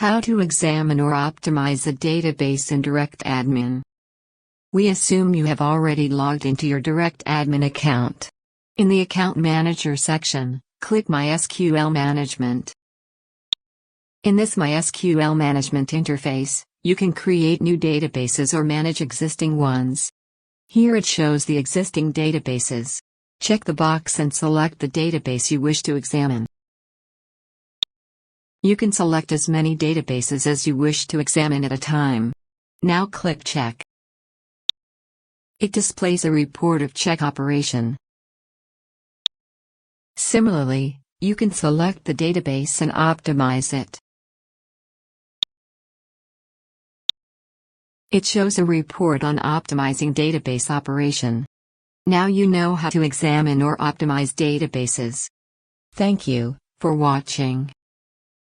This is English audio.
How to examine or optimize a database in DirectAdmin. We assume you have already logged into your DirectAdmin account. In the Account Manager section, click MySQL Management. In this MySQL Management interface, you can create new databases or manage existing ones. Here it shows the existing databases. Check the box and select the database you wish to examine. You can select as many databases as you wish to examine at a time. Now click Check. It displays a report of check operation. Similarly, you can select the database and optimize it. It shows a report on optimizing database operation. Now you know how to examine or optimize databases. Thank you for watching.